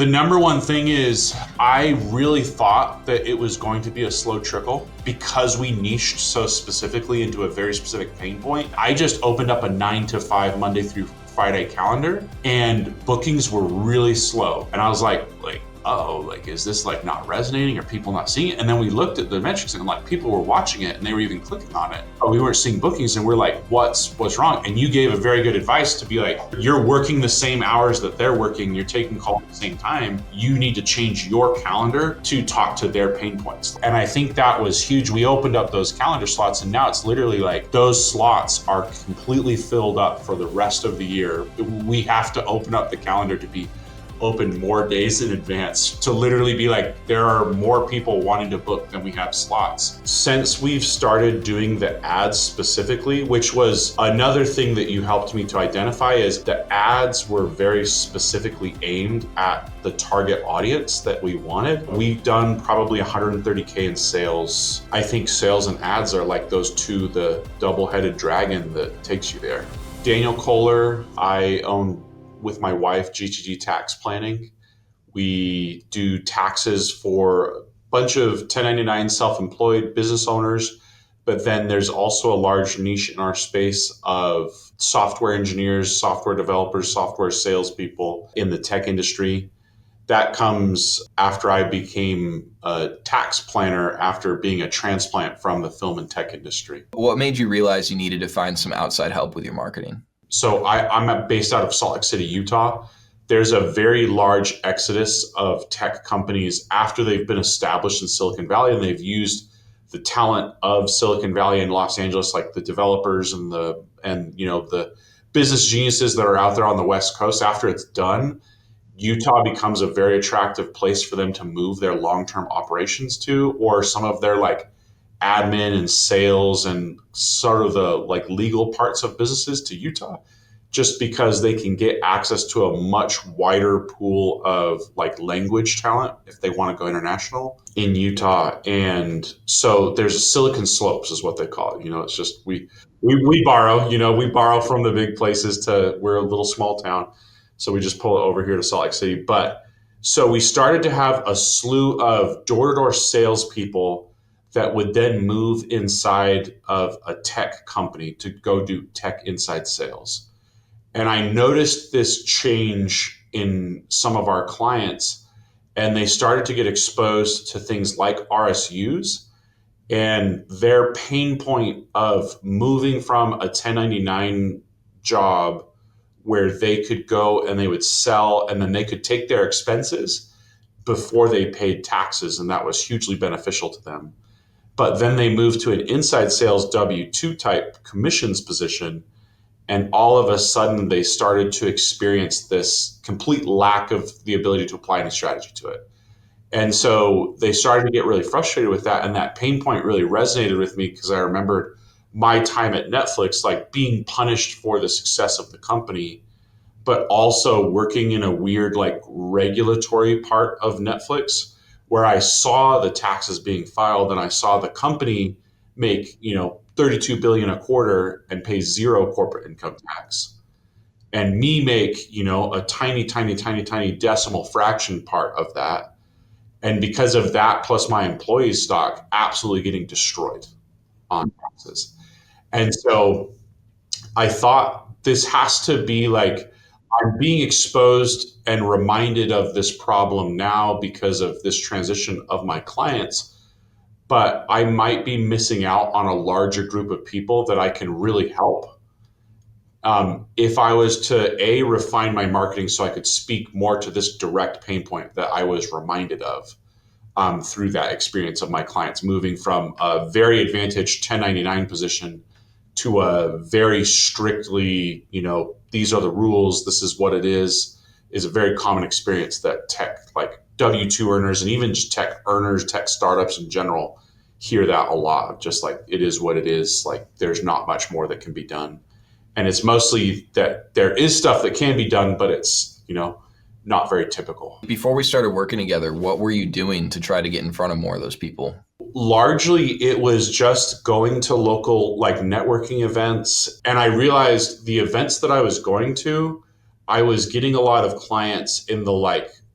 The number one thing is I really thought that it was going to be a slow trickle because we niched so specifically into a very specific pain point. I just opened up a 9 to 5 Monday through Friday calendar and bookings were really slow. And I was like, uh-oh, is this not resonating? Are people not seeing it? And then we looked at the metrics and people were watching it and they were even clicking on it, but we weren't seeing bookings. And we're like, what's wrong? And you gave a very good advice to be like, you're working the same hours that they're working, you're taking calls at the same time. You need to change your calendar to talk to their pain points. And I think that was huge. We opened up those calendar slots and now it's literally those slots are completely filled up for the rest of the year. We have to open up the calendar to be open more days in advance to literally be there are more people wanting to book than we have slots. Since we've started doing the ads specifically, which was another thing that you helped me to identify, is the ads were very specifically aimed at the target audience that we wanted. We've done probably 130K in sales. I think sales and ads are those two, the double-headed dragon that takes you there. Daniel Kohler, I own with my wife, GTG Tax Planning. We do taxes for a bunch of 1099 self-employed business owners, but then there's also a large niche in our space of software engineers, software developers, software salespeople in the tech industry. That comes after I became a tax planner after being a transplant from the film and tech industry. What made you realize you needed to find some outside help with your marketing? So I'm based out of Salt Lake City, Utah. There's a very large exodus of tech companies after they've been established in Silicon Valley and they've used the talent of Silicon Valley and Los Angeles, like the developers and the business geniuses that are out there on the West Coast. After it's done, Utah becomes a very attractive place for them to move their long-term operations to, or some of their admin and sales and sort of the legal parts of businesses to Utah, just because they can get access to a much wider pool of language talent if they want to go international in Utah. And so there's Silicon Slopes is what they call it. It's just we borrow, we borrow from the big places we're a little small town. So we just pull it over here to Salt Lake City. But so we started to have a slew of door-to-door salespeople that would then move inside of a tech company to go do tech inside sales. And I noticed this change in some of our clients, and they started to get exposed to things like RSUs and their pain point of moving from a 1099 job where they could go and they would sell and then they could take their expenses before they paid taxes. And that was hugely beneficial to them. But then they moved to an inside sales W-2 type commissions position. And all of a sudden they started to experience this complete lack of the ability to apply any strategy to it. And so they started to get really frustrated with that. And that pain point really resonated with me because I remembered my time at Netflix, being punished for the success of the company, but also working in a weird, regulatory part of Netflix where I saw the taxes being filed and I saw the company make, $32 billion a quarter and pay zero corporate income tax. And me make, a tiny, tiny, tiny, tiny decimal fraction part of that. And because of that, plus my employee stock absolutely getting destroyed on taxes. And so I thought this has to be I'm being exposed and reminded of this problem now because of this transition of my clients, but I might be missing out on a larger group of people that I can really help. If I was to refine my marketing so I could speak more to this direct pain point that I was reminded of through that experience of my clients moving from a very advantaged 1099 position to a very strictly, these are the rules, this is what it is a very common experience that tech, W-2 earners and even just tech earners, tech startups in general, hear that a lot. Just it is what it is. There's not much more that can be done. And it's mostly that there is stuff that can be done, but it's, not very typical. Before we started working together, what were you doing to try to get in front of more of those people? Largely, it was just going to local networking events. And I realized the events that I was going to, I was getting a lot of clients in the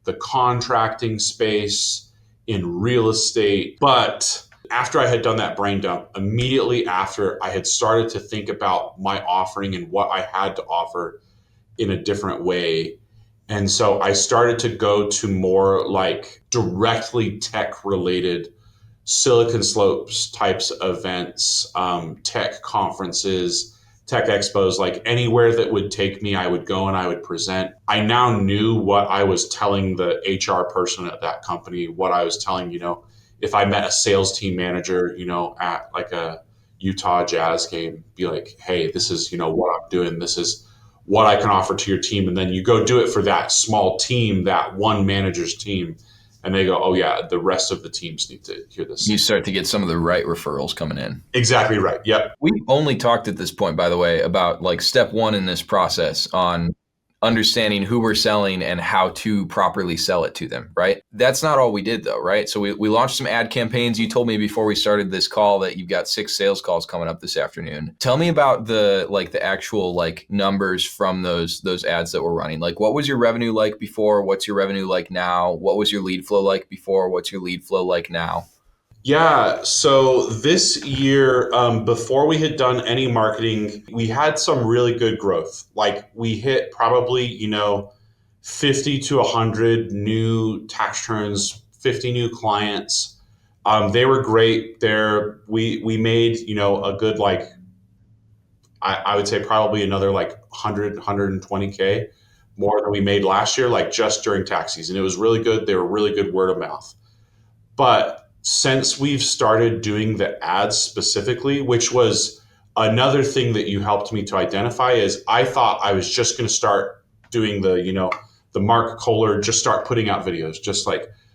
the contracting space, in real estate. But after I had done that brain dump, immediately after I had started to think about my offering and what I had to offer in a different way. And so I started to go to more like directly tech related Silicon Slopes types of events, tech conferences, tech expos, like anywhere that would take me, I would go and I would present. I now knew what I was telling the HR person at that company, what I was telling, if I met a sales team manager, at like a Utah Jazz game, be like, hey, this is, what I'm doing. This is what I can offer to your team. And then you go do it for that small team, that one manager's team. And they go, oh, yeah, the rest of the teams need to hear this. You start to get some of the right referrals coming in. Exactly right. Yep. We've only talked at this point, by the way, about like step one in this process on understanding who we're selling and how to properly sell it to them, right? That's not all we did though, right? So we launched some ad campaigns. You told me before we started this call that you've got 6 sales calls coming up this afternoon. Tell me about the actual like numbers from those ads that we're running. Like what was your revenue like before? What's your revenue like now? What was your lead flow like before? What's your lead flow like now? Yeah. So this year, before we had done any marketing, we had some really good growth. Like we hit probably, 50 to 100 new tax returns, 50 new clients. They were great. We made, a good, like, I would say probably another like 100, 120K more than we made last year, like just during tax season. It was really good. They were really good word of mouth. But since we've started doing the ads specifically, which was another thing that you helped me to identify, is I thought I was just going to start doing the Mark Kohler, just start putting out videos,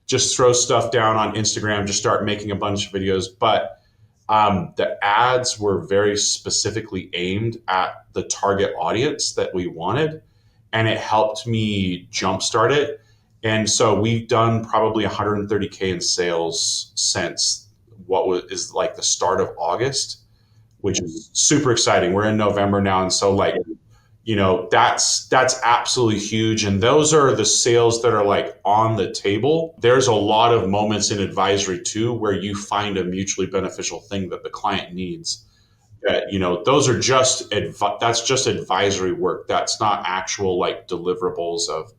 just throw stuff down on Instagram, just start making a bunch of videos. But the ads were very specifically aimed at the target audience that we wanted, and it helped me jumpstart it. And so we've done probably 130K in sales since is like the start of August, which is super exciting. We're in November now, and so like that's absolutely huge. And those are the sales that are like on the table. There's a lot of moments in advisory too where you find a mutually beneficial thing that the client needs. That those are that's just advisory work. That's not actual like deliverables of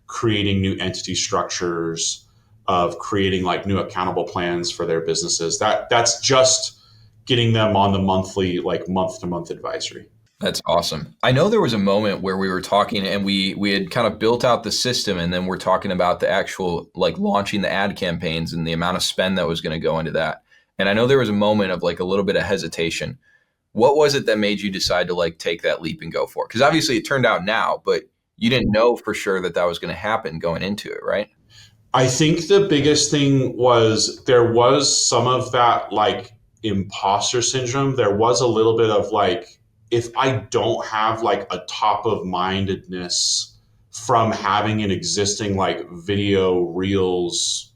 creating new entity structures, of creating like new accountable plans for their businesses. That's just getting them on the monthly, like month to month advisory. That's awesome. I know there was a moment where we were talking and we had kind of built out the system, and then we're talking about the actual like launching the ad campaigns and the amount of spend that was going to go into that. And I know there was a moment of like a little bit of hesitation. What was it that made you decide to like take that leap and go for it? Because obviously it turned out now, but you didn't know for sure that was going to happen going into it, right? I think the biggest thing was there was some of that like imposter syndrome. There was a little bit of like, if I don't have like a top of mindedness from having an existing like video reels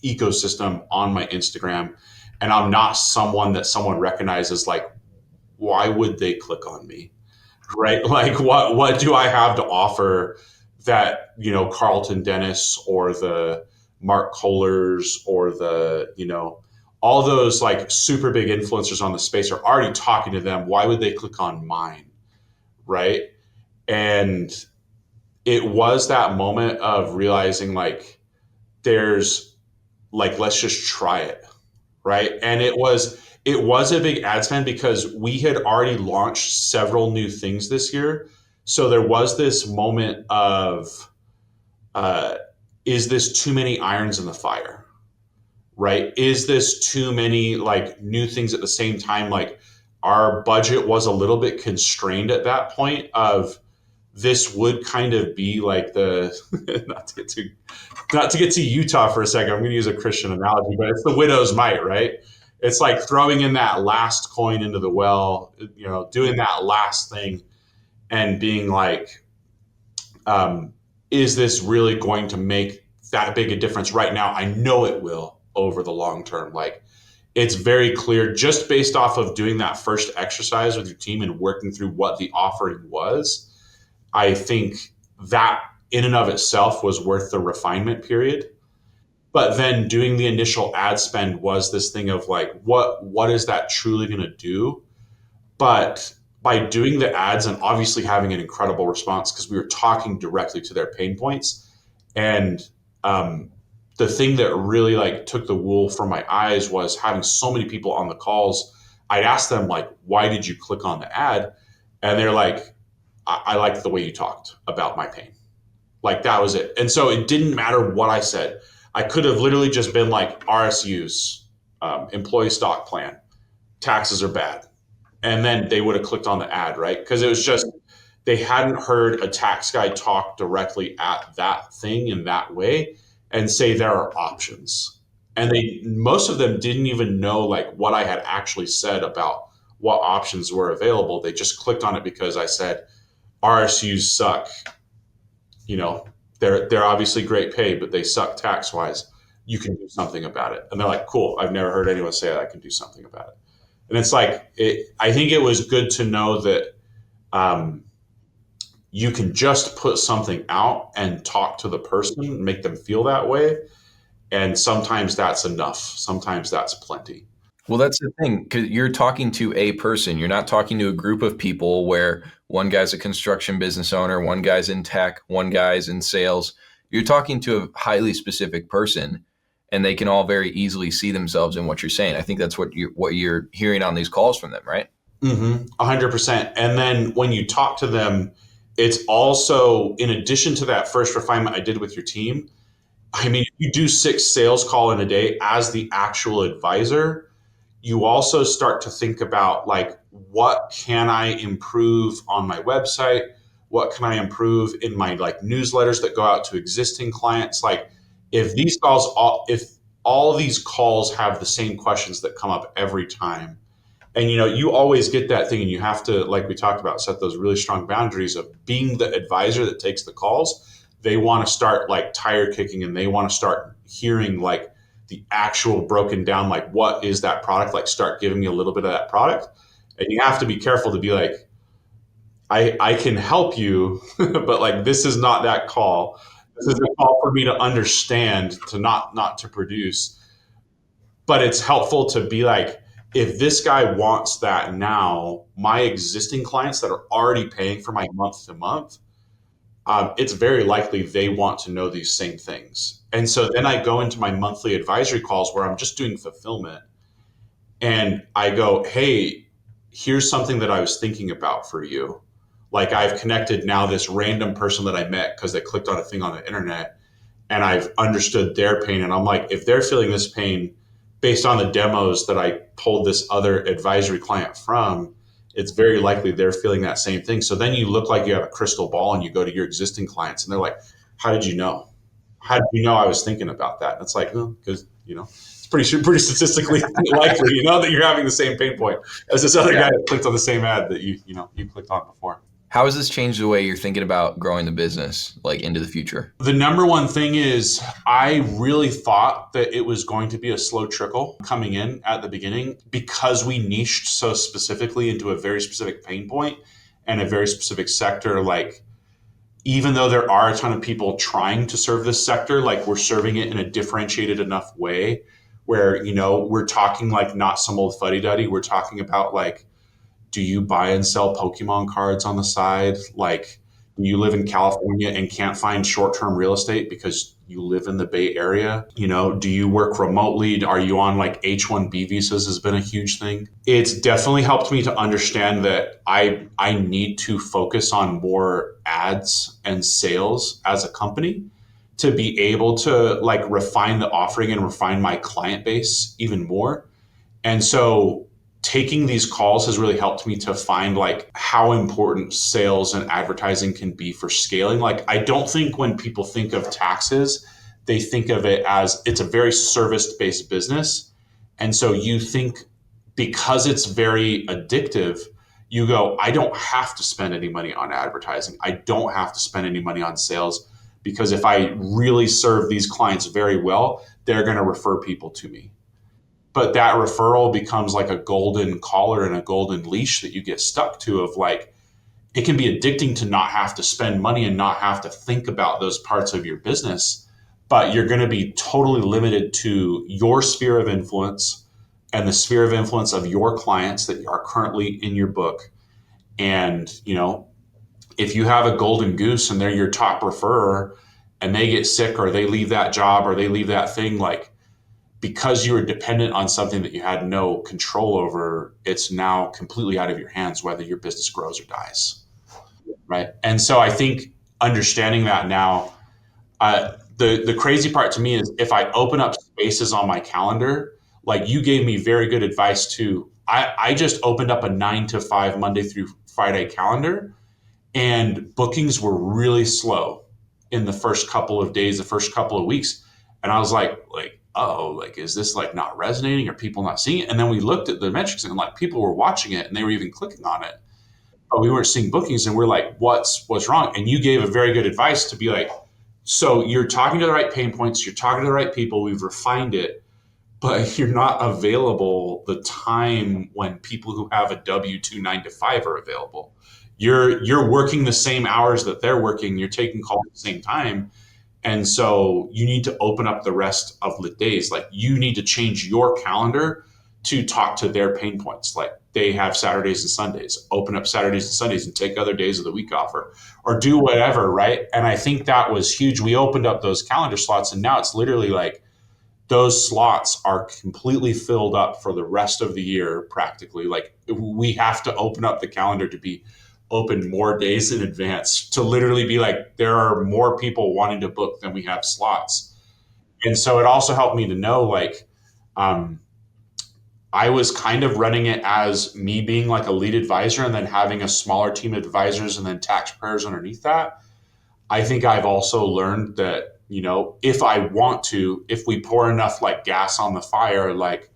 ecosystem on my Instagram, and I'm not someone that someone recognizes, like, why would they click on me? Right? Like what do I have to offer that, Carlton Dennis or the Mark Kohlers or the, all those like super big influencers on the space are already talking to them. Why would they click on mine? Right. And it was that moment of realizing like there's like, let's just try it. Right. And it was a big ad spend because we had already launched several new things this year. So there was this moment of, uh, is this too many irons in the fire? Right? Is this too many like new things at the same time? Like our budget was a little bit constrained at that point of this would kind of be like the not to get to Utah for a second. I'm going to use a Christian analogy, but it's the widow's mite, right? It's like throwing in that last coin into the well, doing that last thing and being like, is this really going to make that big a difference right now? I know it will over the long term. Like it's very clear just based off of doing that first exercise with your team and working through what the offering was. I think that in and of itself was worth the refinement period. But then doing the initial ad spend was this thing of like, what is that truly going to do? But by doing the ads and obviously having an incredible response because we were talking directly to their pain points, and um, the thing that really like took the wool from my eyes was having so many people on the calls. I'd ask them like, why did you click on the ad? And they're like, I liked the way you talked about my pain. Like that was it. And so it didn't matter what I said. I could have literally just been like RSUs, employee stock plan, taxes are bad. And then they would have clicked on the ad, right? Because it was just, they hadn't heard a tax guy talk directly at that thing in that way and say there are options. And they, most of them didn't even know like what I had actually said about what options were available. They just clicked on it because I said RSUs suck. You know, they're obviously great pay, but they suck tax wise. You can do something about it. And they're like, cool. I've never heard anyone say I can do something about it. And it's like, I think it was good to know that um, you can just put something out and talk to the person, make them feel that way. And sometimes that's enough. Sometimes that's plenty. Well, that's the thing, because you're talking to a person. You're not talking to a group of people where one guy's a construction business owner, one guy's in tech, one guy's in sales. You're talking to a highly specific person, and they can all very easily see themselves in what you're saying. I think that's what you're hearing on these calls from them, right? 100%. And then when you talk to them, it's also, in addition to that first refinement I did with your team, I mean, if you do 6 sales call in a day as the actual advisor, you also start to think about like, what can I improve on my website? What can I improve in my like newsletters that go out to existing clients? Like if these calls, if all these calls have the same questions that come up every time, and you always get that thing, and you have to, like we talked about, set those really strong boundaries of being the advisor that takes the calls. They want to start like tire kicking, and they want to start hearing like the actual broken down, like what is that product, like start giving you a little bit of that product. And you have to be careful to be like, I can help you, but like this is not that call. This is a call for me to understand, to not to produce. But it's helpful to be like, if this guy wants that now, my existing clients that are already paying for my month to month, it's very likely they want to know these same things. And so then I go into my monthly advisory calls where I'm just doing fulfillment, and I go, hey, here's something that I was thinking about for you. Like I've connected now this random person that I met because they clicked on a thing on the internet, and I've understood their pain. And I'm like, if they're feeling this pain based on the demos that I pulled this other advisory client from, it's very likely they're feeling that same thing. So then you look like you have a crystal ball and you go to your existing clients and they're like, how did you know? How did you know I was thinking about that? And it's like, well, because, it's pretty statistically likely, that you're having the same pain point as this other guy that clicked on the same ad that you clicked on before. How has this changed the way you're thinking about growing the business, like into the future? The number one thing is I really thought that it was going to be a slow trickle coming in at the beginning because we niched so specifically into a very specific pain point and a very specific sector. Like, even though there are a ton of people trying to serve this sector, like we're serving it in a differentiated enough way where, we're talking like not some old fuddy duddy. We're talking about like, do you buy and sell Pokemon cards on the side? Like, do you live in California and can't find short-term real estate because you live in the Bay Area? Do you work remotely? Are you on like H-1B visas has been a huge thing. It's definitely helped me to understand that I need to focus on more ads and sales as a company to be able to like refine the offering and refine my client base even more. And so taking these calls has really helped me to find like how important sales and advertising can be for scaling. Like, I don't think when people think of taxes, they think of it as it's a very service based business. And so you think, because it's very addictive, you go, I don't have to spend any money on advertising. I don't have to spend any money on sales, because if I really serve these clients very well, they're going to refer people to me. But that referral becomes like a golden collar and a golden leash that you get stuck to, of like, it can be addicting to not have to spend money and not have to think about those parts of your business, but you're going to be totally limited to your sphere of influence and the sphere of influence of your clients that are currently in your book. And, if you have a golden goose and they're your top referrer and they get sick or they leave that job or they leave that thing, like, because you were dependent on something that you had no control over, it's now completely out of your hands whether your business grows or dies. Right. And so I think understanding that now, the crazy part to me is if I open up spaces on my calendar, like you gave me very good advice too. I just opened up a 9 to 5 Monday through Friday calendar, and bookings were really slow in the first couple of days, the first couple of weeks. And I was like, oh, like, is this like not resonating? Are people not seeing it? And then we looked at the metrics and like people were watching it and they were even clicking on it, but we weren't seeing bookings. And we're like, what's wrong? And you gave a very good advice to be like, so you're talking to the right pain points, you're talking to the right people, we've refined it, but you're not available the time when people who have a W-2 9 to 5 are available. You're working the same hours that they're working, you're taking calls at the same time. And so you need to open up the rest of the days. Like you need to change your calendar to talk to their pain points. Like they have Saturdays and Sundays, open up Saturdays and Sundays and take other days of the week off, or do whatever. Right. And I think that was huge. We opened up those calendar slots and now it's literally like those slots are completely filled up for the rest of the year practically. Like we have to open up the calendar to be open more days in advance to literally be like there are more people wanting to book than we have slots. And so it also helped me to know like um, I was kind of running it as me being like a lead advisor and then having a smaller team of advisors and then tax preparers underneath that. I think I've also learned that, if I want to, if we pour enough like gas on the fire, like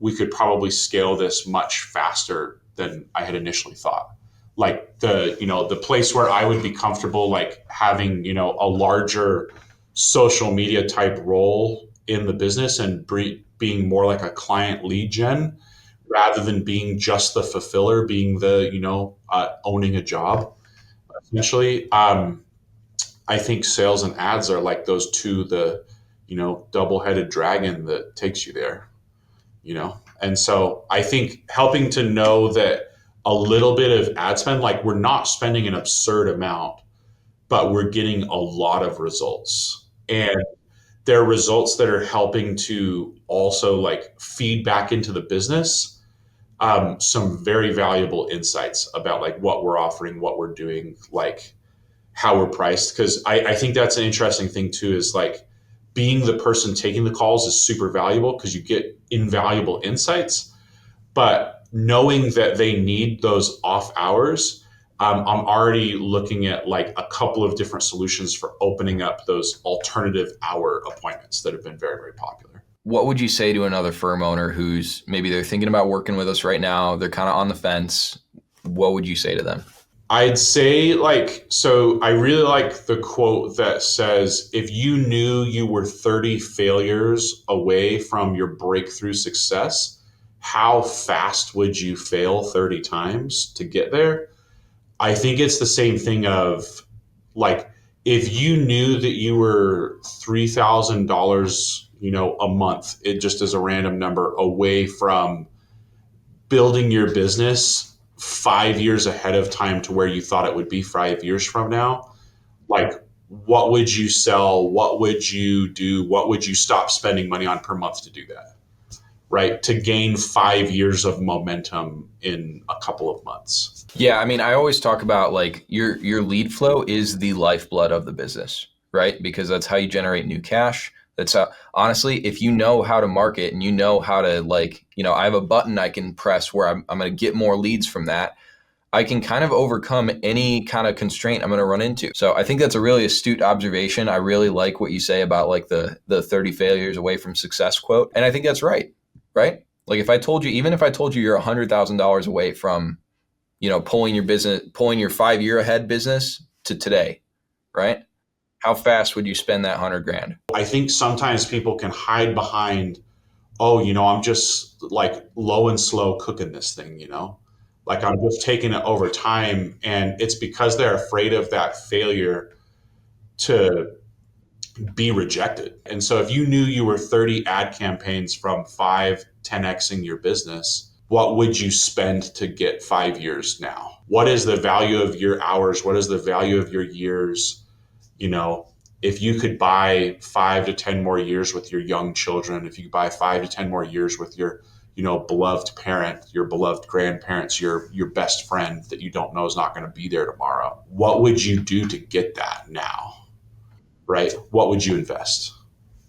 we could probably scale this much faster than I had initially thought. Like the place where I would be comfortable, like having, a larger social media type role in the business and being more like a client lead gen rather than being just the fulfiller, being the, owning a job essentially. I think sales and ads are like those two, the, double-headed dragon that takes you there, And so I think helping to know that a little bit of ad spend, like we're not spending an absurd amount, but we're getting a lot of results. And there are results that are helping to also like feed back into the business some very valuable insights about like what we're offering, what we're doing, like how we're priced. Because I think that's an interesting thing too, is like being the person taking the calls is super valuable because you get invaluable insights. But knowing that they need those off hours, I'm already looking at like a couple of different solutions for opening up those alternative hour appointments that have been very, very popular. What would you say to another firm owner who's maybe they're thinking about working with us right now? They're kind of on the fence. What would you say to them? I'd say so I really like the quote that says, if you knew you were 30 failures away from your breakthrough success, how fast would you fail 30 times to get there? I think it's the same thing of like, if you knew that you were $3,000, a month, it just is a random number away from building your business 5 years ahead of time to where you thought it would be 5 years from now, like what would you sell? What would you do? What would you stop spending money on per month to do that? Right? To gain 5 years of momentum in a couple of months. Yeah, I mean, I always talk about like your lead flow is the lifeblood of the business, right? Because that's how you generate new cash. That's how, honestly, if you know how to market and you know how to like, I have a button I can press where I'm going to get more leads from that. I can kind of overcome any kind of constraint I'm going to run into. So I think that's a really astute observation. I really like what you say about like the 30 failures away from success quote. And I think that's right, right? Like if I told you, even if I told you you're $100,000 away from pulling your business, pulling your 5 year ahead business to today, right? How fast would you spend that 100 grand? I think sometimes people can hide behind, oh, I'm just like low and slow cooking this thing, Like I'm just taking it over time. And it's because they're afraid of that failure to be rejected. And so if you knew you were 30 ad campaigns from 10xing your business, what would you spend to get 5 years now? What is the value of your hours? What is the value of your years? You know, if you could buy 5 to 10 more years with your young children, if you could buy 5 to 10 more years with your, beloved parent, your beloved grandparents, your best friend that you don't know is not going to be there tomorrow, what would you do to get that now? Right? What would you invest?